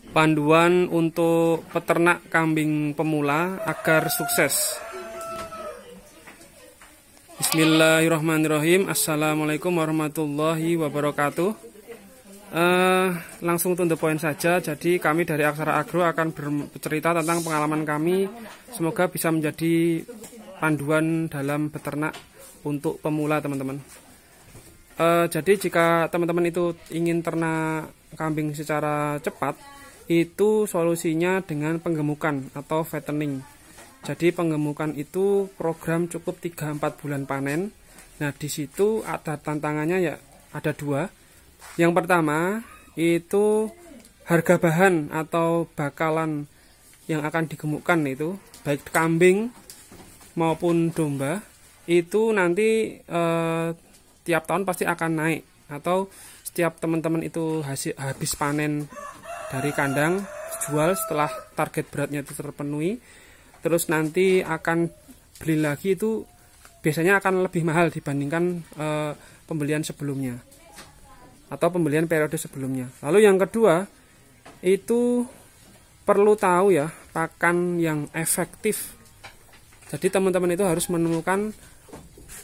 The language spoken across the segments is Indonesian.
Panduan untuk peternak kambing pemula agar sukses. Bismillahirrahmanirrahim. Assalamualaikum warahmatullahi wabarakatuh. Langsung to the point saja. Jadi kami dari Aksara Agro akan bercerita tentang pengalaman kami. Semoga bisa menjadi panduan dalam beternak untuk pemula, teman-teman. Jadi jika teman-teman itu ingin ternak kambing secara cepat, itu solusinya dengan penggemukan atau fattening. Jadi penggemukan itu program cukup 3-4 bulan panen. Nah, di situ ada tantangannya, ya ada dua. Yang pertama itu harga bahan atau bakalan yang akan digemukkan itu, baik kambing maupun domba, itu nanti tiap tahun pasti akan naik, atau setiap teman-teman itu habis panen dari kandang, jual setelah target beratnya itu terpenuhi, terus nanti akan beli lagi, itu biasanya akan lebih mahal dibandingkan pembelian sebelumnya atau pembelian periode sebelumnya. Lalu yang kedua itu perlu tahu ya, pakan yang efektif. Jadi teman-teman itu harus menemukan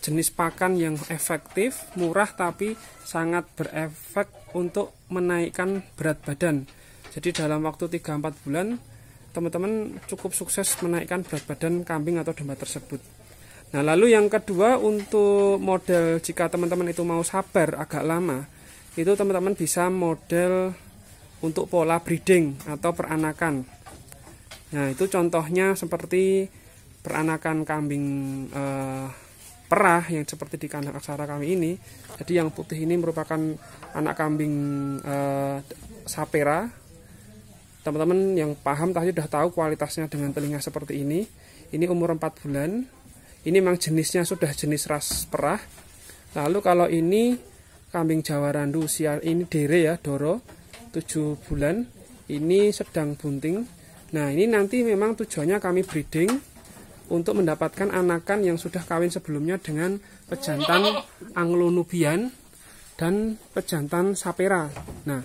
jenis pakan yang efektif, murah tapi sangat berefek untuk menaikkan berat badan. Jadi dalam waktu 3-4 bulan teman-teman cukup sukses menaikkan berat badan kambing atau domba tersebut. Nah, lalu yang kedua, untuk model jika teman-teman itu mau sabar agak lama, itu teman-teman bisa model untuk pola breeding atau peranakan. Nah, itu contohnya seperti peranakan kambing perah yang seperti di kandang Aksara kami ini. Jadi yang putih ini merupakan anak kambing Sapera. Teman-teman yang paham tadi sudah tahu kualitasnya dengan telinga seperti ini. Ini umur 4 bulan. Ini memang jenisnya sudah jenis ras perah. Lalu kalau ini kambing Jawa Randu usia ini dere ya, Doro 7 bulan. Ini sedang bunting. Nah, ini nanti memang tujuannya kami breeding untuk mendapatkan anakan yang sudah kawin sebelumnya dengan pejantan Anglo-Nubian dan pejantan Sapera. Nah,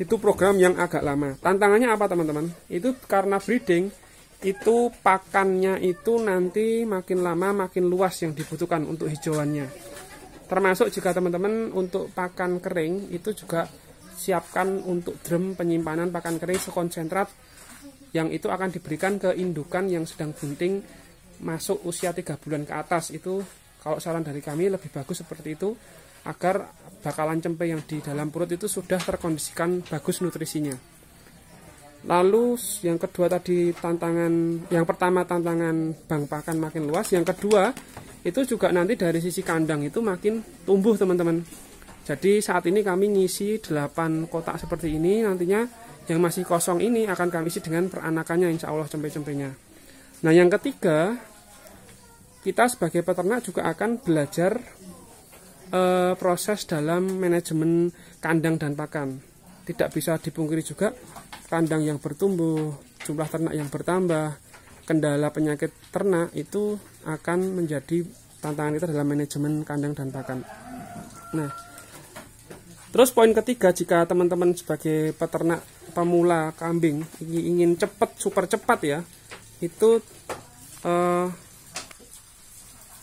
itu program yang agak lama. Tantangannya apa, teman-teman? Itu karena breeding, itu pakannya itu nanti makin lama makin luas yang dibutuhkan untuk hijauannya. Termasuk jika teman-teman untuk pakan kering, itu juga siapkan untuk drum penyimpanan pakan kering sekonsentrat yang itu akan diberikan ke indukan yang sedang bunting masuk usia 3 bulan ke atas. Itu kalau saran dari kami lebih bagus seperti itu, agar bakalan cempe yang di dalam perut itu sudah terkondisikan bagus nutrisinya. Lalu yang kedua tadi tantangan, yang pertama tantangan bank pakan makin luas, yang kedua itu juga nanti dari sisi kandang itu makin tumbuh, teman-teman. Jadi saat ini kami ngisi 8 kotak seperti ini, nantinya yang masih kosong ini akan kami isi dengan peranakannya, insya Allah cempe-cempenya. Nah, yang ketiga, kita sebagai peternak juga akan belajar proses dalam manajemen kandang dan pakan. Tidak bisa dipungkiri juga, kandang yang bertumbuh, jumlah ternak yang bertambah, kendala penyakit ternak itu akan menjadi tantangan kita dalam manajemen kandang dan pakan. Nah, terus poin ketiga, jika teman-teman sebagai peternak pemula kambing ingin cepat, super cepat ya, itu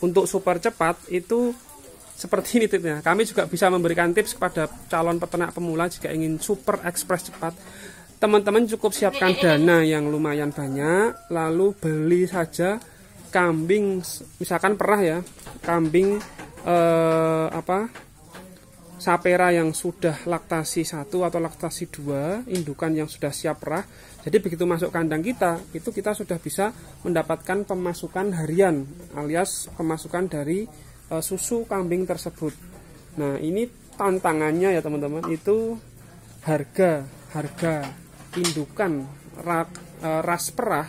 untuk super cepat itu seperti ini tipsnya. Kami juga bisa memberikan tips kepada calon peternak pemula jika ingin super ekspres cepat. Teman-teman cukup siapkan dana yang lumayan banyak, lalu beli saja kambing, misalkan perah ya, kambing Sapera yang sudah laktasi 1 atau laktasi 2, indukan yang sudah siap perah. Jadi begitu masuk kandang kita, itu kita sudah bisa mendapatkan pemasukan harian alias pemasukan dari susu kambing tersebut. Nah, ini tantangannya ya, teman-teman, itu harga indukan ras perah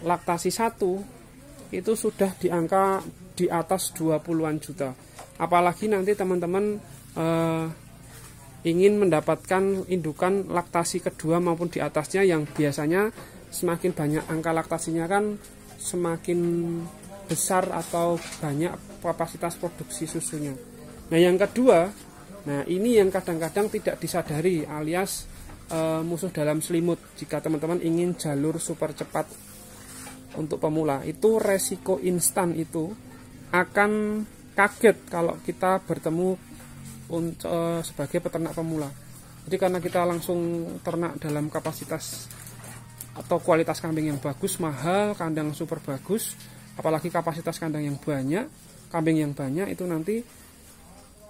laktasi 1 itu sudah di angka di atas 20-an juta. Apalagi nanti teman-teman ingin mendapatkan indukan laktasi kedua maupun di atasnya, yang biasanya semakin banyak angka laktasinya kan semakin besar atau banyak kapasitas produksi susunya. Nah, yang kedua, nah ini yang kadang-kadang tidak disadari alias musuh dalam selimut. Jika teman-teman ingin jalur super cepat untuk pemula, itu resiko instan itu akan kaget kalau kita bertemu sebagai peternak pemula. Jadi karena kita langsung ternak dalam kapasitas atau kualitas kambing yang bagus, mahal, kandang super bagus, apalagi kapasitas kandang yang banyak, kambing yang banyak, itu nanti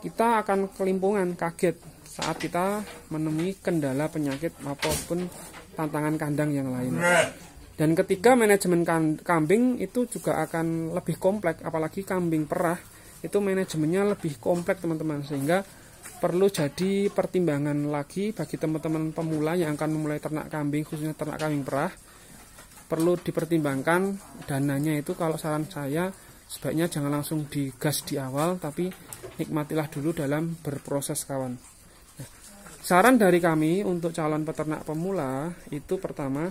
kita akan kelimpungan, kaget saat kita menemui kendala penyakit maupun tantangan kandang yang lain. Dan ketiga, manajemen kambing itu juga akan lebih kompleks, apalagi kambing perah itu manajemennya lebih kompleks teman-teman, sehingga perlu jadi pertimbangan lagi bagi teman-teman pemula yang akan memulai ternak kambing, khususnya ternak kambing perah. Perlu dipertimbangkan dananya itu, kalau saran saya sebaiknya jangan langsung digas di awal, tapi nikmatilah dulu dalam berproses kawan. Nah, saran dari kami untuk calon peternak pemula itu pertama,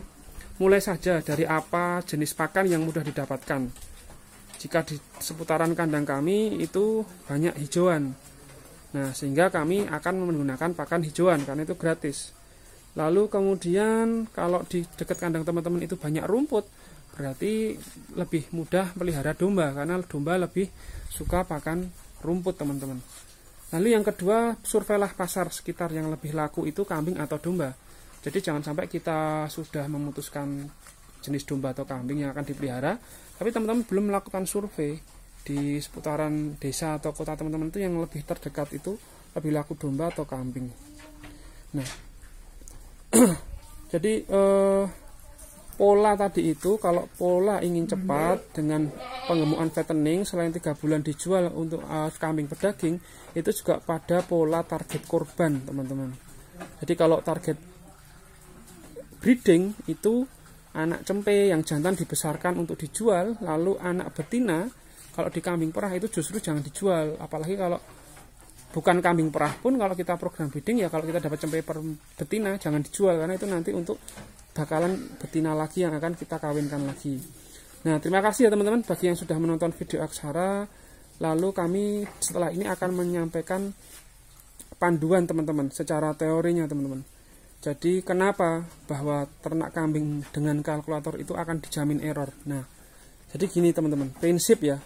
mulai saja dari apa jenis pakan yang mudah didapatkan. Jika di seputaran kandang kami itu banyak hijauan, nah sehingga kami akan menggunakan pakan hijauan karena itu gratis. Lalu kemudian kalau di dekat kandang teman-teman itu banyak rumput, berarti lebih mudah pelihara domba karena domba lebih suka pakan rumput teman-teman. Lalu yang kedua, surveilah pasar sekitar yang lebih laku itu kambing atau domba. Jadi jangan sampai kita sudah memutuskan jenis domba atau kambing yang akan dipelihara, tapi teman-teman belum melakukan survei di seputaran desa atau kota teman-teman itu yang lebih terdekat itu lebih laku domba atau kambing. Nah, jadi pola tadi itu, kalau pola ingin cepat dengan penggemukan fattening selain 3 bulan dijual untuk kambing pedaging, itu juga pada pola target korban teman-teman. Jadi kalau target breeding itu anak cempe yang jantan dibesarkan untuk dijual, lalu anak betina kalau di kambing perah itu justru jangan dijual. Apalagi kalau bukan kambing perah pun, kalau kita program breeding ya, kalau kita dapat cempe per betina jangan dijual, karena itu nanti untuk bakalan betina lagi yang akan kita kawinkan lagi. Nah, terima kasih ya teman-teman bagi yang sudah menonton video Aksara. Lalu kami setelah ini akan menyampaikan panduan teman-teman secara teorinya teman-teman. Jadi kenapa bahwa ternak kambing dengan kalkulator itu akan dijamin error. Nah, jadi gini teman-teman, prinsip ya,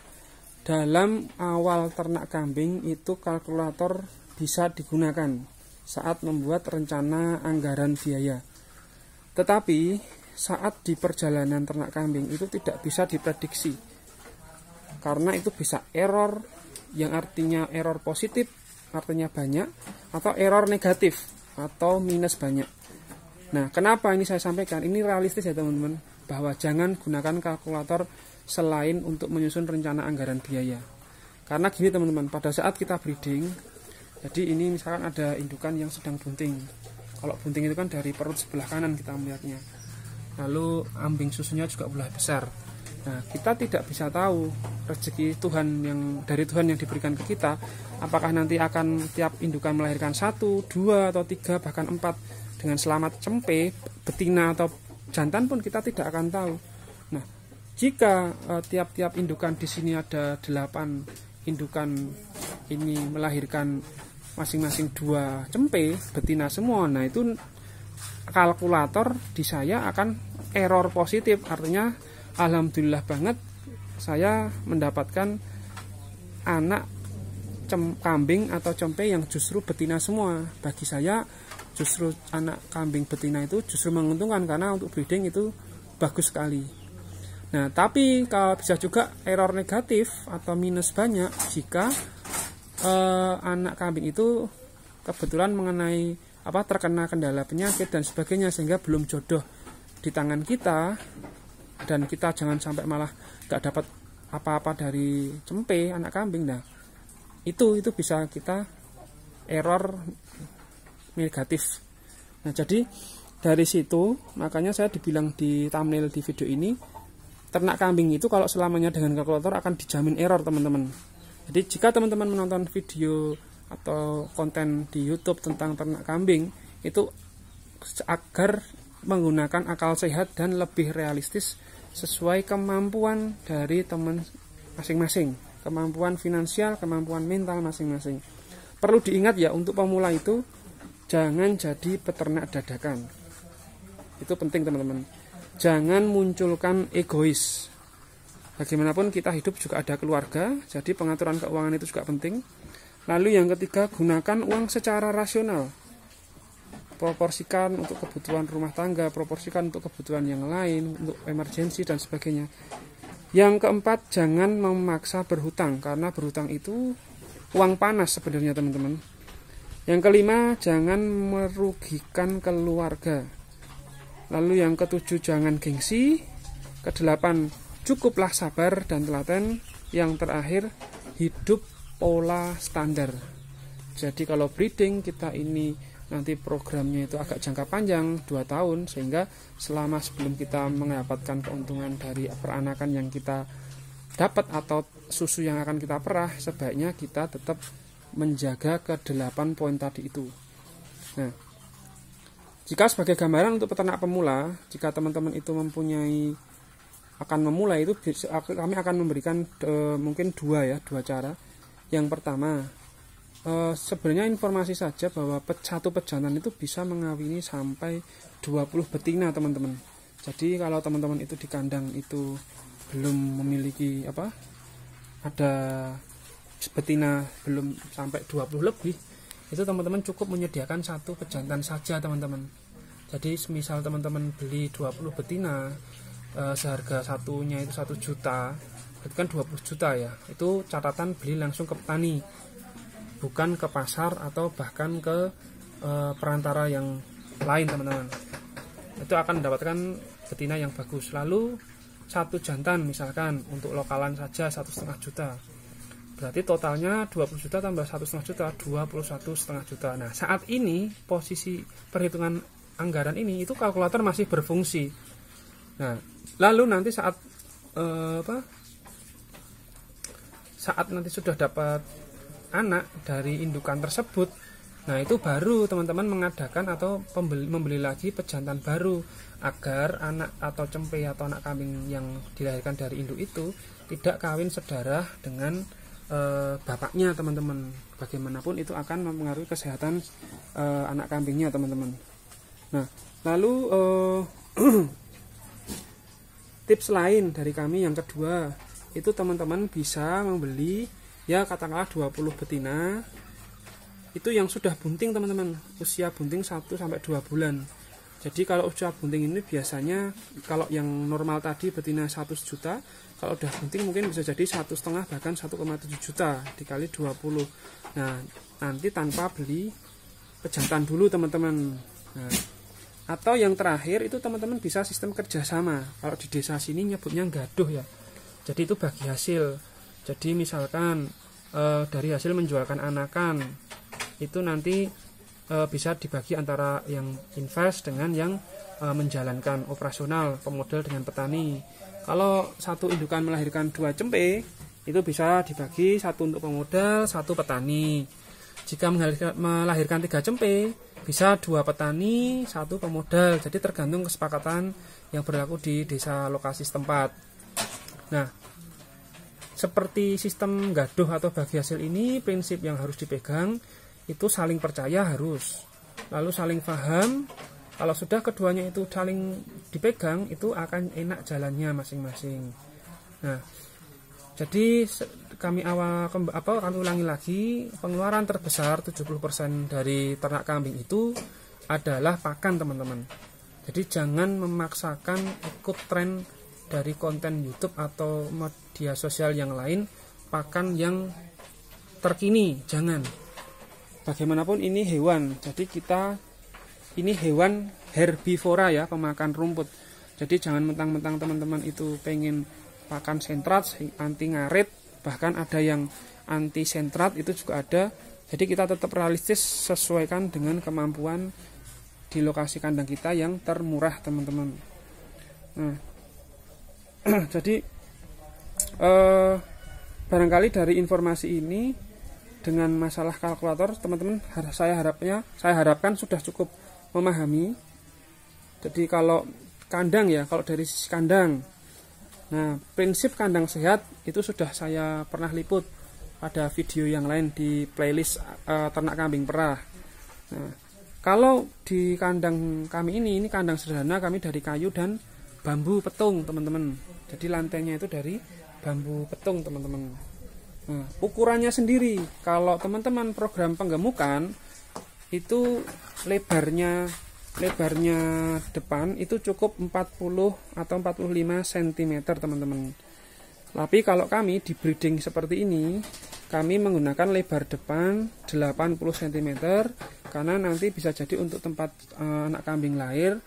dalam awal ternak kambing itu kalkulator bisa digunakan saat membuat rencana anggaran biaya. Tetapi saat di perjalanan ternak kambing itu tidak bisa diprediksi, karena itu bisa error yang artinya error positif, artinya banyak, atau error negatif atau minus banyak. Nah, kenapa ini saya sampaikan? Ini realistis ya teman-teman, bahwa jangan gunakan kalkulator selain untuk menyusun rencana anggaran biaya. Karena gini teman-teman, pada saat kita breeding, jadi ini misalkan ada indukan yang sedang bunting. Kalau bunting itu kan dari perut sebelah kanan kita melihatnya. Lalu ambing susunya juga belah besar. Nah, kita tidak bisa tahu rezeki Tuhan yang dari Tuhan yang diberikan ke kita, apakah nanti akan tiap indukan melahirkan 1, 2, atau 3, bahkan 4 dengan selamat cempe, betina atau jantan pun kita tidak akan tahu. Nah, jika tiap-tiap indukan di sini ada 8 indukan ini melahirkan masing-masing 2 cempe, betina semua, nah itu kalkulator di saya akan error positif, artinya alhamdulillah banget saya mendapatkan anak kambing atau cempe yang justru betina semua. Bagi saya justru anak kambing betina itu justru menguntungkan, karena untuk breeding itu bagus sekali. Nah, tapi kalau bisa juga error negatif atau minus banyak jika anak kambing itu kebetulan mengenai terkena kendala penyakit dan sebagainya, sehingga belum jodoh di tangan kita, dan kita jangan sampai malah gak dapat apa-apa dari cempe anak kambing. Nah, itu bisa kita error negatif. Nah, jadi dari situ makanya saya dibilang di thumbnail di video ini, ternak kambing itu kalau selamanya dengan kalkulator akan dijamin error teman-teman. Jadi jika teman-teman menonton video atau konten di YouTube tentang ternak kambing, itu agar menggunakan akal sehat dan lebih realistis sesuai kemampuan dari teman masing-masing, kemampuan finansial, kemampuan mental masing-masing. Perlu diingat ya, untuk pemula itu jangan jadi peternak dadakan. Itu penting teman-teman. Jangan munculkan egois. Bagaimanapun kita hidup juga ada keluarga, jadi pengaturan keuangan itu juga penting. Lalu yang ketiga, gunakan uang secara rasional. Proporsikan untuk kebutuhan rumah tangga, proporsikan untuk kebutuhan yang lain, untuk emergensi dan sebagainya. Yang keempat, jangan memaksa berhutang, karena berhutang itu uang panas sebenarnya teman-teman. Yang kelima, jangan merugikan keluarga. Lalu yang ketujuh, jangan gengsi. Kedelapan, cukuplah sabar dan telaten. Yang terakhir, hidup pola standar. Jadi kalau breeding kita ini nanti programnya itu agak jangka panjang 2 tahun, sehingga selama sebelum kita mendapatkan keuntungan dari peranakan yang kita dapat atau susu yang akan kita perah, sebaiknya kita tetap menjaga ke-8 poin tadi itu. Nah, jika sebagai gambaran untuk peternak pemula, jika teman-teman itu akan memulai itu, kami akan memberikan mungkin dua cara. Yang pertama, sebenarnya informasi saja bahwa satu pejantan itu bisa mengawini sampai 20 betina teman-teman. Jadi kalau teman-teman itu di kandang itu belum memiliki ada betina belum sampai 20 lebih, itu teman-teman cukup menyediakan satu pejantan saja teman-teman. Jadi misal teman-teman beli 20 betina, seharga satunya itu 1 juta, berarti kan 20 juta ya. Itu catatan beli langsung ke petani, bukan ke pasar atau bahkan ke perantara yang lain teman-teman. Itu akan mendapatkan betina yang bagus. Lalu satu jantan misalkan untuk lokalan saja 1,5 juta, berarti totalnya 20 juta tambah 1,5 juta, 21,5 juta. Nah, saat ini posisi perhitungan anggaran ini itu kalkulator masih berfungsi. Nah, lalu nanti saat nanti sudah dapat anak dari indukan tersebut, nah itu baru teman-teman mengadakan atau membeli lagi pejantan baru, agar anak atau cempe atau anak kambing yang dilahirkan dari induk itu tidak kawin sedarah dengan bapaknya teman-teman. Bagaimanapun itu akan mempengaruhi kesehatan anak kambingnya teman-teman. Nah, lalu tips lain dari kami yang kedua, itu teman-teman bisa membeli ya katakanlah 20 betina itu yang sudah bunting teman-teman, usia bunting 1-2 bulan. Jadi kalau usia bunting ini biasanya, kalau yang normal tadi betina 1 juta, kalau udah bunting mungkin bisa jadi 1,5 bahkan 1,7 juta dikali 20. Nah, nanti tanpa beli pejantan dulu teman-teman. Nah, atau yang terakhir itu teman-teman bisa sistem kerjasama. Kalau di desa sini nyebutnya gaduh ya. Jadi itu bagi hasil. Jadi misalkan dari hasil menjualkan anakan itu nanti bisa dibagi antara yang invest dengan yang menjalankan operasional, pemodal dengan petani. Kalau satu indukan melahirkan 2 cempe, itu bisa dibagi 1 untuk pemodal, 1 petani. Jika melahirkan 3 cempe, bisa 2 petani, 1 pemodal. Jadi tergantung kesepakatan yang berlaku di desa lokasi setempat. Nah, seperti sistem gaduh atau bagi hasil ini, prinsip yang harus dipegang itu saling percaya harus, lalu saling paham. Kalau sudah keduanya itu saling dipegang, itu akan enak jalannya masing-masing. Nah, jadi kami ulangi lagi, pengeluaran terbesar 70% dari ternak kambing itu adalah pakan teman-teman. Jadi jangan memaksakan ikut tren dari konten YouTube atau media sosial yang lain, pakan yang terkini, jangan. Bagaimanapun ini hewan, jadi ini hewan herbivora ya, pemakan rumput. Jadi jangan mentang-mentang teman-teman itu pengen pakan sentrat, anti ngarit, bahkan ada yang anti sentrat itu juga ada. Jadi kita tetap realistis, sesuaikan dengan kemampuan di lokasi kandang kita yang termurah teman-teman. Nah, jadi barangkali dari informasi ini dengan masalah kalkulator teman-teman, saya harapkan sudah cukup memahami. Jadi kalau kandang ya, kalau dari sisi kandang, nah prinsip kandang sehat itu sudah saya pernah liput pada video yang lain di playlist ternak kambing perah. Nah, Kalau di kandang kami ini kandang sederhana, kami dari kayu dan bambu petung teman-teman. Jadi lantainya itu dari bambu petung teman-teman. Nah, ukurannya sendiri, kalau teman-teman program penggemukan itu lebarnya depan itu cukup 40 atau 45 cm teman-teman. Tapi kalau kami di breeding seperti ini, kami menggunakan lebar depan 80 cm karena nanti bisa jadi untuk tempat anak kambing lahir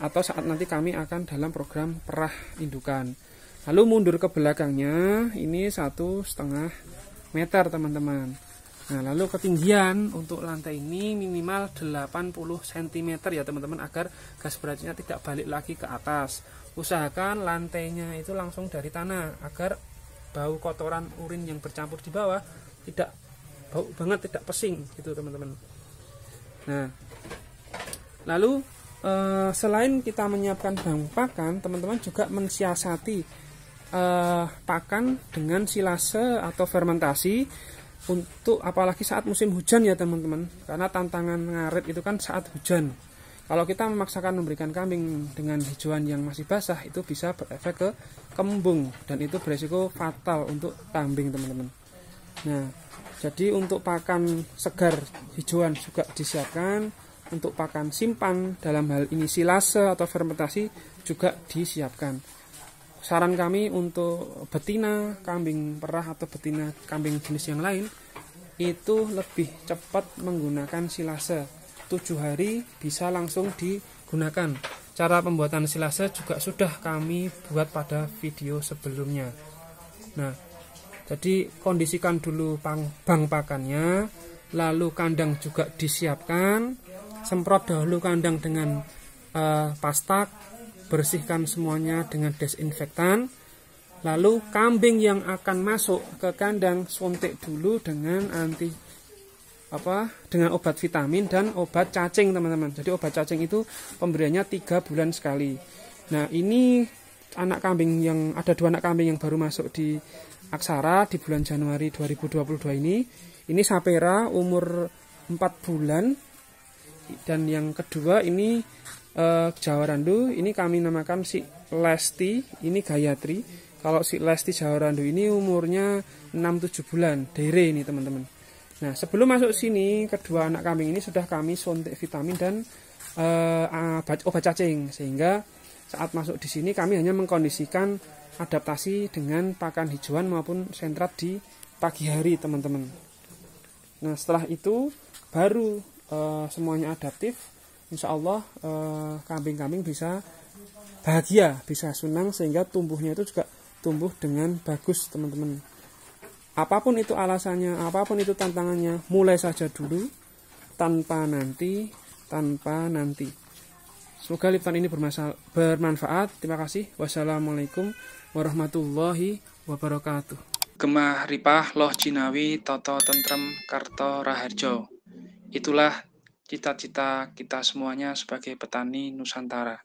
atau saat nanti kami akan dalam program perah indukan. Lalu mundur ke belakangnya ini 1,5 meter teman-teman. Nah, lalu ketinggian untuk lantai ini minimal 80 cm ya teman-teman, agar gas beratnya tidak balik lagi ke atas. Usahakan lantainya itu langsung dari tanah agar bau kotoran urin yang bercampur di bawah tidak bau banget, tidak pesing gitu teman-teman. Nah, lalu selain kita menyiapkan bahan pakan, teman-teman juga mensiasati pakan dengan silase atau fermentasi untuk apalagi saat musim hujan ya teman-teman, karena tantangan ngarit itu kan saat hujan. Kalau kita memaksakan memberikan kambing dengan hijauan yang masih basah, itu bisa berefek ke kembung dan itu beresiko fatal untuk kambing teman-teman. Nah, jadi untuk pakan segar hijauan juga disiapkan, untuk pakan simpan dalam hal ini silase atau fermentasi juga disiapkan. Saran kami untuk betina kambing perah atau betina kambing jenis yang lain itu lebih cepat menggunakan silase. 7 hari bisa langsung digunakan. Cara pembuatan silase juga sudah kami buat pada video sebelumnya. Nah, jadi kondisikan dulu bang pakannya, lalu kandang juga disiapkan, semprot dahulu kandang dengan pastak, bersihkan semuanya dengan desinfektan. Lalu kambing yang akan masuk ke kandang suntik dulu dengan dengan obat vitamin dan obat cacing teman-teman. Jadi obat cacing itu pemberiannya 3 bulan sekali. Nah, ini anak kambing yang ada 2 anak kambing yang baru masuk di Aksara di bulan Januari 2022 ini. Ini Sapera umur 4 bulan dan yang kedua ini Jawa Randu, ini kami namakan si Lesti, ini Gayatri. Kalau si Lesti Jawa Randu ini umurnya 6-7 bulan, dere ini teman-teman. Nah, sebelum masuk sini, kedua anak kambing ini sudah kami suntik vitamin dan obat cacing, sehingga saat masuk di sini kami hanya mengkondisikan adaptasi dengan pakan hijauan maupun sentrat di pagi hari teman-teman. Nah, setelah itu baru semuanya adaptif. Insya Allah kambing-kambing bisa bahagia, bisa senang, sehingga tumbuhnya itu juga tumbuh dengan bagus teman-teman. Apapun itu alasannya, apapun itu tantangannya, mulai saja dulu, tanpa nanti. Semoga liputan ini bermanfaat. Terima kasih. Wassalamualaikum warahmatullahi wabarakatuh. Gemah Ripah Loh Jinawi Toto Tentrem Karto Raharjo. Itulah cita-cita kita semuanya sebagai petani Nusantara.